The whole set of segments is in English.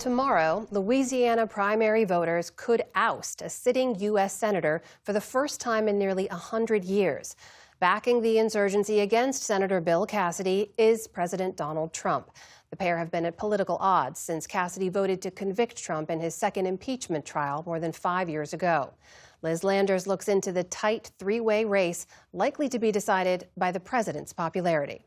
Tomorrow, Louisiana primary voters could oust a sitting U.S. senator for the first time in nearly 100 years. Backing the insurgency against Senator Bill Cassidy is President Donald Trump. The pair have been at political odds since Cassidy voted to convict Trump in his second impeachment trial more than 5 years ago. Liz Landers looks into the tight three-way race likely to be decided by the president's popularity.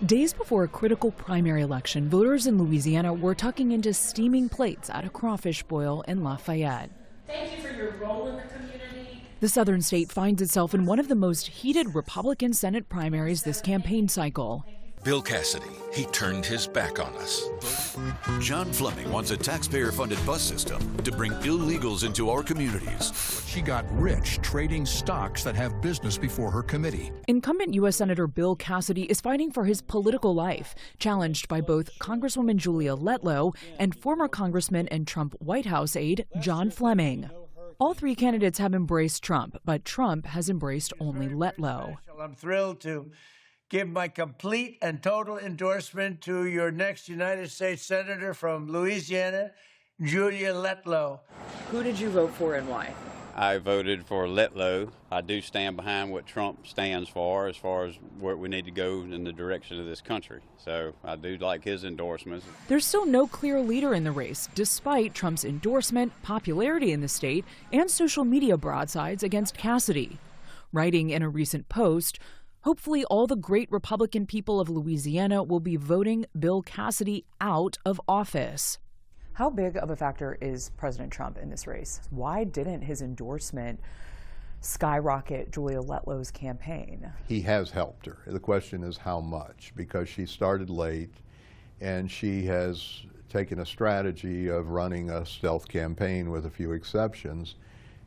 Days before a critical primary election, voters in Louisiana were tucking into steaming plates at a crawfish boil in Lafayette. Thank you for your role in the community. The southern state finds itself in one of the most heated Republican Senate primaries this campaign cycle. Bill Cassidy, he turned his back on us. John Fleming wants a taxpayer-funded bus system to bring illegals into our communities. She got rich trading stocks that have business before her committee. Incumbent U.S. Senator Bill Cassidy is fighting for his political life, challenged by both Congresswoman Julia Letlow and former Congressman and Trump White House aide John Fleming. All three candidates have embraced Trump, but Trump has embraced only Letlow. I'm thrilled to give my complete and total endorsement to your next United States Senator from Louisiana, Julia Letlow. Who did you vote for and why? I voted for Letlow. I do stand behind what Trump stands for as far as where we need to go in the direction of this country. So I do like his endorsements. There's still no clear leader in the race, despite Trump's endorsement, popularity in the state, and social media broadsides against Cassidy. Writing in a recent post, hopefully all the great Republican people of Louisiana will be voting Bill Cassidy out of office. How big of a factor is President Trump in this race? Why didn't his endorsement skyrocket Julia Letlow's campaign? He has helped her. The question is how much, because she started late and she has taken a strategy of running a stealth campaign with a few exceptions.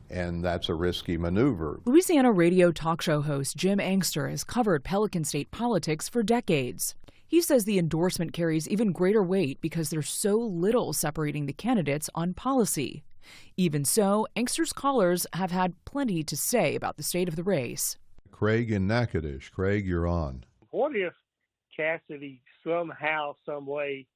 And that's a risky maneuver. Louisiana radio talk show host Jim Angster has covered Pelican State politics for decades. He says the endorsement carries even greater weight because there's so little separating the candidates on policy. Even so, Angster's callers have had plenty to say about the state of the race. Craig in Natchitoches. Craig, you're on. What if Cassidy somehow, some way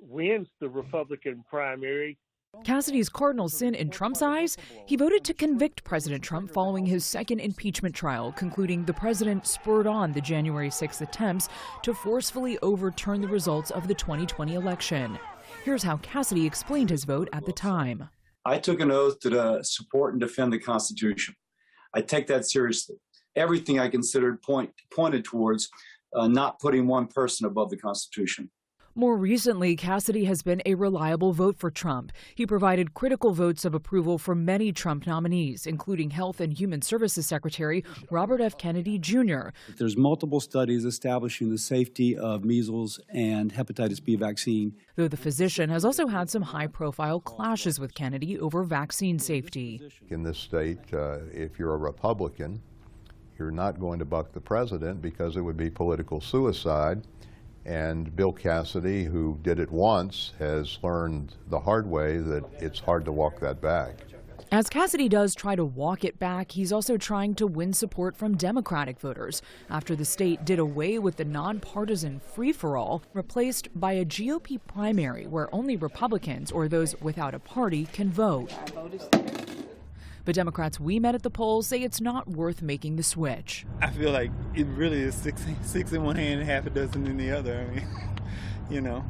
wins the Republican primary? Cassidy's cardinal sin in Trump's eyes? He voted to convict President Trump following his second impeachment trial, concluding the president spurred on the January 6th attempts to forcefully overturn the results of the 2020 election. Here's how Cassidy explained his vote at the time. I took an oath to support and defend the Constitution. I take that seriously. Everything I considered pointed towards not putting one person above the Constitution. More recently, Cassidy has been a reliable vote for Trump. He provided critical votes of approval for many Trump nominees, including Health and Human Services Secretary Robert F. Kennedy, Jr. There's multiple studies establishing the safety of measles and hepatitis B vaccine. Though the physician has also had some high-profile clashes with Kennedy over vaccine safety. In this state, if you're a Republican, you're not going to buck the president because it would be political suicide. And Bill Cassidy, who did it once, has learned the hard way that it's hard to walk that back. As Cassidy does try to walk it back, he's also trying to win support from Democratic voters after the state did away with the nonpartisan free-for-all, replaced by a GOP primary where only Republicans or those without a party can vote. But Democrats we met at the polls say it's not worth making the switch. I feel like it really is six in one hand and half a dozen in the other. I mean, you know,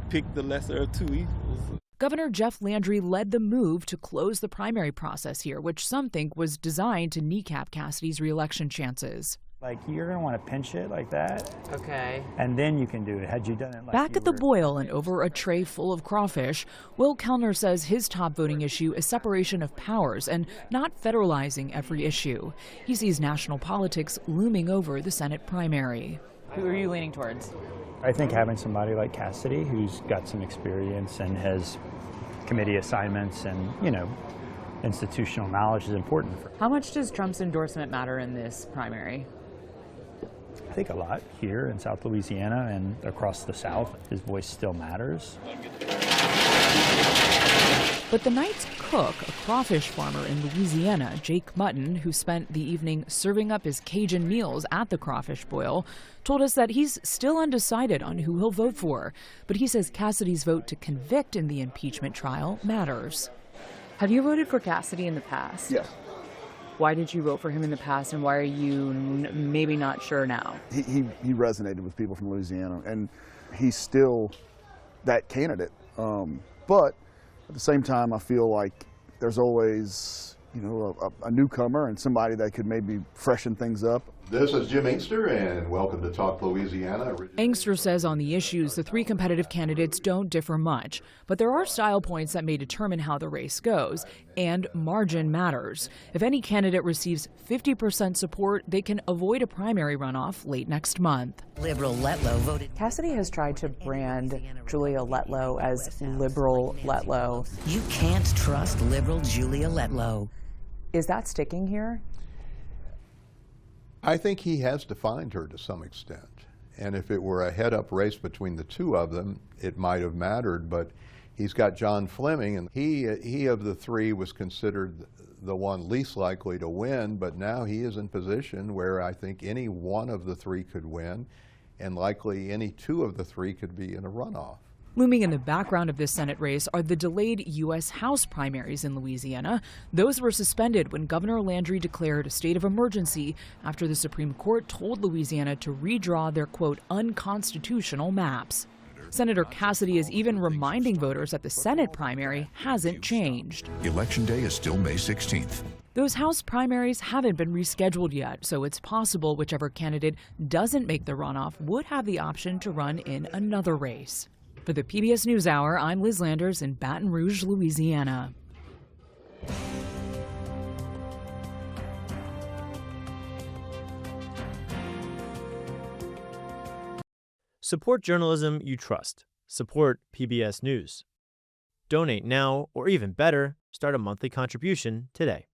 pick the lesser of two evils. Governor Jeff Landry led the move to close the primary process here, which some think was designed to kneecap Cassidy's reelection chances. Like, you're going to want to pinch it like that. Okay. And then you can do it. Had you done it like Back at the boil and over a tray full of crawfish, Will Kellner says his top voting issue is separation of powers and not federalizing every issue. He sees national politics looming over the Senate primary. Who are you leaning towards? I think having somebody like Cassidy who's got some experience and has committee assignments and, you know, institutional knowledge is important. How much does Trump's endorsement matter in this primary? I think a lot here in South Louisiana and across the South. His voice still matters. But the night's cook, a crawfish farmer in Louisiana, Jake Mutton, who spent the evening serving up his Cajun meals at the crawfish boil, told us that he's still undecided on who he'll vote for. But he says Cassidy's vote to convict in the impeachment trial matters. Have you voted for Cassidy in the past? Yes. Why did you vote for him in the past, and why are you maybe not sure now? He resonated with people from Louisiana, and he's still that candidate. But at the same time, I feel like there's always, a newcomer and somebody that could maybe freshen things up. This is Jim Inkster, and welcome to Talk Louisiana. Inkster says on the issues, the three competitive candidates don't differ much, but there are style points that may determine how the race goes, and margin matters. If any candidate receives 50% support, they can avoid a primary runoff late next month. Liberal Letlow voted. Cassidy has tried to brand Julia Letlow as liberal Letlow. You can't trust liberal Julia Letlow. Is that sticking here? I think he has defined her to some extent. And if it were a head-up race between the two of them, it might have mattered. But he's got John Fleming, and he of the three was considered the one least likely to win. But now he is in position where I think any one of the three could win, and likely any two of the three could be in a runoff. Looming in the background of this Senate race are the delayed U.S. House primaries in Louisiana. Those were suspended when Governor Landry declared a state of emergency after the Supreme Court told Louisiana to redraw their, quote, unconstitutional maps. Senator Cassidy is even reminding voters that the Senate primary hasn't changed. Election day is still May 16th. Those House primaries haven't been rescheduled yet, so it's possible whichever candidate doesn't make the runoff would have the option to run in another race. For the PBS News Hour, I'm Liz Landers in Baton Rouge, Louisiana. Support journalism you trust. Support PBS News. Donate now, or even better, start a monthly contribution today.